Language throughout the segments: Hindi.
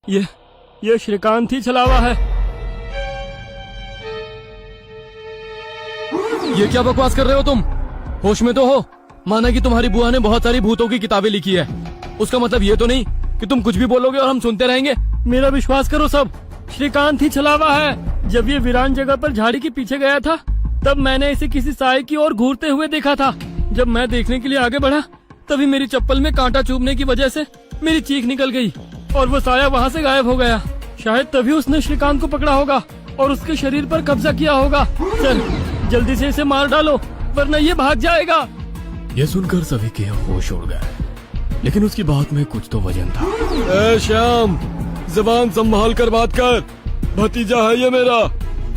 ये श्रीकांत ही छलावा है। ये क्या बकवास कर रहे हो तुम? होश में तो हो? माना कि तुम्हारी बुआ ने बहुत सारी भूतों की किताबें लिखी है, उसका मतलब ये तो नहीं कि तुम कुछ भी बोलोगे और हम सुनते रहेंगे। मेरा विश्वास करो सब, श्रीकांत ही छलावा है। जब ये वीरान जगह पर झाड़ी के पीछे गया था तब मैंने इसे किसी साए की ओर घूरते हुए देखा था। जब मैं देखने के लिए आगे बढ़ा तभी मेरी चप्पल में कांटा चुभने की वजह से मेरी चीख निकल गई और वो साया वहाँ से गायब हो गया। शायद तभी उसने श्रीकांत को पकड़ा होगा और उसके शरीर पर कब्जा किया होगा। चल जल्दी से इसे मार डालो वरना ये भाग जाएगा। ये सुनकर सभी के होश उड़ गए, लेकिन उसकी बात में कुछ तो वजन था। ए श्याम, जबान संभाल कर बात कर। भतीजा है ये मेरा,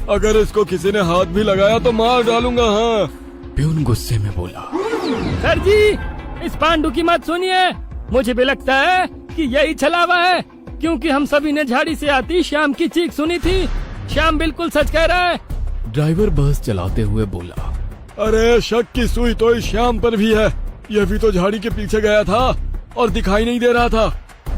अगर इसको किसी ने हाथ भी लगाया तो मार डालूंगा। हाँ, प्यून गुस्से में बोला। सर जी, इस पांडु की मत सुनिए, मुझे भी लगता है कि यही छलावा है, क्योंकि हम सभी ने झाड़ी से आती श्याम की चीख सुनी थी। श्याम बिल्कुल सच कह रहा है। ड्राइवर बस चलाते हुए बोला। अरे शक की सुई तो इस श्याम पर भी है, यह भी तो झाड़ी के पीछे गया था और दिखाई नहीं दे रहा था।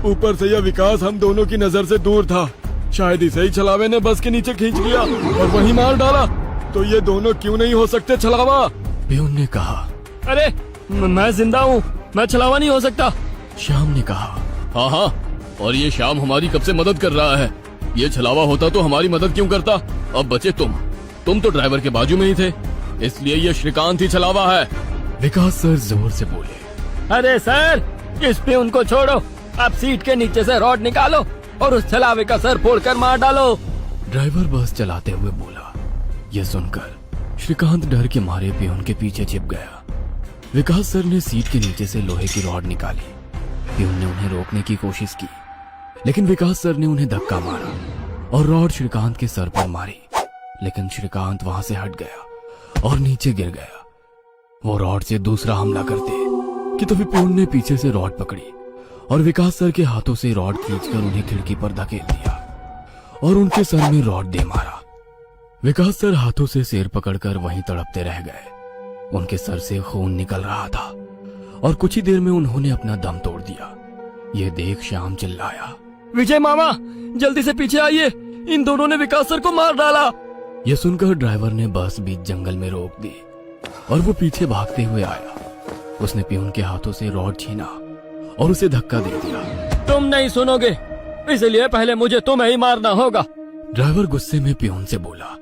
ऊपर से यह विकास हम दोनों की नजर से दूर था, शायद इसे ही छलावे ने बस के नीचे खींच लिया और वहीं मार डाला। तो ये दोनों क्यों नहीं हो सकते छलावा? प्यून ने कहा। अरे मैं जिंदा हूँ, मैं छलावा नहीं हो सकता। श्याम ने कहा। हाँ, और ये श्याम हमारी कब से मदद कर रहा है, ये छलावा होता तो हमारी मदद क्यों करता? अब बचे तुम तो ड्राइवर के बाजू में ही थे, इसलिए ये श्रीकांत ही छलावा है। विकास सर जोर से बोले। अरे सर, इस पे उनको छोड़ो, आप सीट के नीचे से रॉड निकालो और उस छलावे का सर फोड़कर मार डालो। ड्राइवर बस चलाते हुए बोला। यह सुनकर श्रीकांत डर के मारे प्यून के पीछे छिप गया। विकास सर ने सीट के नीचे से लोहे की रॉड निकाली। प्यून ने उन्हें रोकने की कोशिश की, लेकिन विकास सर ने उन्हें धक्का मारा और रॉड श्रीकांत के सर पर मारी, लेकिन श्रीकांत वहां से हट गया और नीचे गिर गया। वो रॉड से दूसरा हमला करते कि तभी प्यून ने पीछे से रॉड पकड़ी और विकास सर के हाथों से रॉड खींचकर उन्हें खिड़की पर धकेल दिया और उनके सर में रॉड दे मारा। विकास सर हाथों से सिर पकड़कर वहीं तड़पते रह गए। उनके सर से खून निकल रहा था और कुछ ही देर में उन्होंने अपना दम तोड़ दिया। ये देख श्याम चिल्लाया। विजय मामा, जल्दी से पीछे आइए, इन दोनों ने विकास सर को मार डाला। यह सुनकर ड्राइवर ने बस बीच जंगल में रोक दी और वो पीछे भागते हुए आया। उसने प्यून के हाथों से रॉड छीना और उसे धक्का दे दिया। तुम नहीं सुनोगे, इसलिए पहले मुझे तुम्हें ही मारना होगा। ड्राइवर गुस्से में प्यून से बोला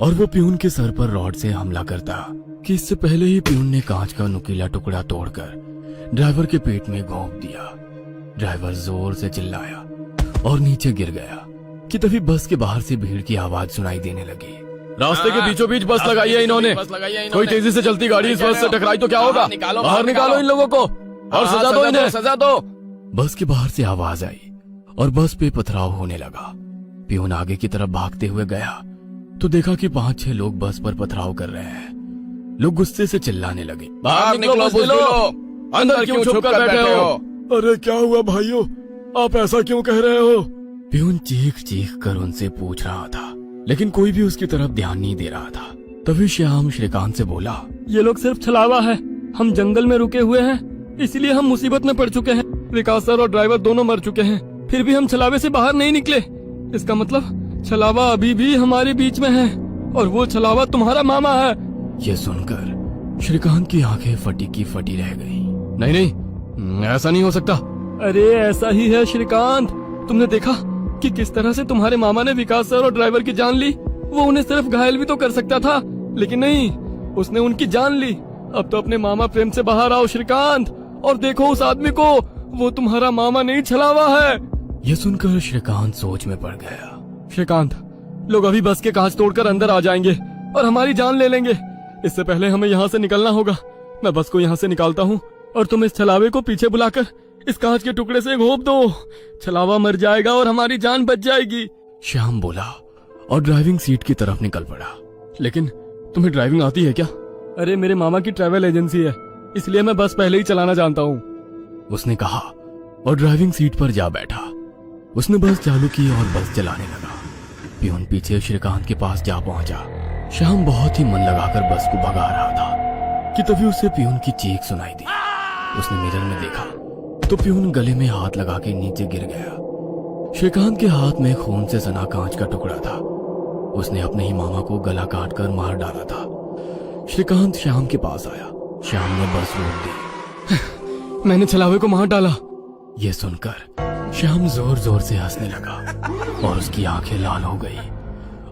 और वो प्यून के सर पर रॉड से हमला करता कि इससे पहले ही प्यून ने कांच का नुकीला टुकड़ा तोड़कर ड्राइवर के पेट में घोंप दिया। ड्राइवर जोर से चिल्लाया और नीचे गिर गया कि तभी बस के बाहर से भीड़ की आवाज सुनाई देने लगी। रास्ते के बीचों बीच बस लगाई है इन्होंने, कोई तेजी से चलती गाड़ी इस बस से टकराई तो क्या होगा? बाहर निकालो इन लोगों को और सजा दो इन्हें, सजा दो। बस के बाहर से आवाज आई और बस पे पथराव होने लगा। प्यून आगे की तरफ भागते हुए गया तो देखा कि 5-6 लोग बस पर पथराव कर रहे हैं। लोग गुस्से से चिल्लाने लगे। बाहर निकलो बुज़दिलों, अंदर क्यों छुप कर बैठे हो? अरे क्या हुआ भाइयों, आप ऐसा क्यों कह रहे हो? प्यून चीख चीख कर उनसे पूछ रहा था, लेकिन कोई भी उसकी तरफ ध्यान नहीं दे रहा था। तभी श्याम श्रीकांत से बोला। ये लोग सिर्फ छलावा है, हम जंगल में रुके हुए हैं, इसलिए हम मुसीबत में पड़ चुके हैं। विकास सर और ड्राइवर दोनों मर चुके हैं, फिर भी हम छलावे से बाहर नहीं निकले। इसका मतलब छलावा अभी भी हमारे बीच में है और वो छलावा तुम्हारा मामा है। ये सुनकर श्रीकांत की आंखें फटी की फटी रह गई। नहीं, ऐसा नहीं हो सकता। अरे ऐसा ही है श्रीकांत, तुमने देखा कि किस तरह से तुम्हारे मामा ने विकास सर और ड्राइवर की जान ली। वो उन्हें सिर्फ घायल भी तो कर सकता था, लेकिन नहीं, उसने उनकी जान ली। अब तो अपने मामा प्रेम से बाहर आओ श्रीकांत और देखो उस आदमी को, वो तुम्हारा मामा नहीं छलावा है। यह सुनकर श्रीकांत सोच में पड़ गया। श्रीकांत, लोग अभी बस के कांच तोड़कर अंदर आ जाएंगे और हमारी जान ले लेंगे। इससे पहले हमें यहाँ से निकलना होगा। मैं बस को यहाँ से निकालता हूँ और तुम इस छलावे को पीछे बुलाकर इस कांच के टुकड़े से घोंप दो। छलावा मर जाएगा और हमारी जान बच जाएगी। श्याम बोला और ड्राइविंग सीट की तरफ निकल पड़ा। लेकिन तुम्हें ड्राइविंग आती है क्या? अरे मेरे मामा की ट्रैवल एजेंसी है, इसलिए मैं बस पहले ही चलाना जानता हूँ, उसने कहा और ड्राइविंग सीट पर जा बैठा। उसने बस चालू की और बस चलाने लगा। प्यून पीछे श्रीकांत के पास जा पहुंचा। श्याम बहुत ही मन लगाकर बस को भगा रहा था कि तभी उसे प्यून की चीख सुनाई दी। उसने मिरर में देखा तो प्यून गले में हाथ लगा के नीचे गिर गया। श्रीकांत के हाथ में खून से सना कांच का टुकड़ा था। उसने अपने ही मामा को गला काट कर मार डाला था। श्रीकांत श्याम के पास आया। श्याम ने बस रोक दी। मैंने छलावे को मार डाला। ये सुनकर श्याम जोर जोर से हंसने लगा और उसकी आंखें लाल हो गई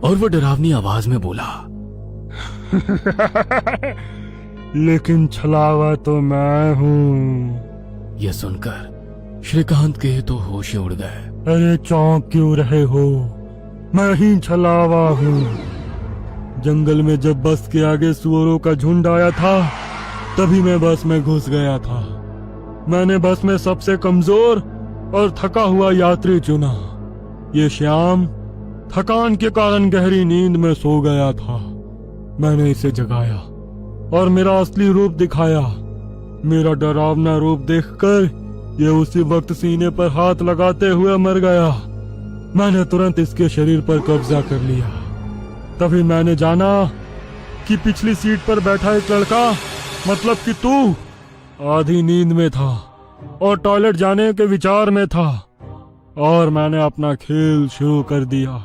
और वो डरावनी आवाज में बोला, लेकिन छलावा तो मैं हूँ। यह सुनकर श्रीकांत के तो होश उड़ गए। अरे चौंक क्यों रहे हो? मैं ही छलावा हूँ। जंगल में जब बस के आगे सुअरों का झुंड आया था तभी मैं बस में घुस गया था। मैंने बस में सबसे कमजोर और थका हुआ यात्री चुना। ये श्याम थकान के कारण गहरी नींद में सो गया था। मैंने इसे जगाया और मेरा असली रूप दिखाया। मेरा डरावना रूप देखकर ये उसी वक्त सीने पर हाथ लगाते हुए मर गया। मैंने तुरंत इसके शरीर पर कब्जा कर लिया। तभी मैंने जाना कि पिछली सीट पर बैठा एक लड़का, मतलब कि तू, आधी नींद में था और टॉयलेट जाने के विचार में था और मैंने अपना खेल शुरू कर दिया।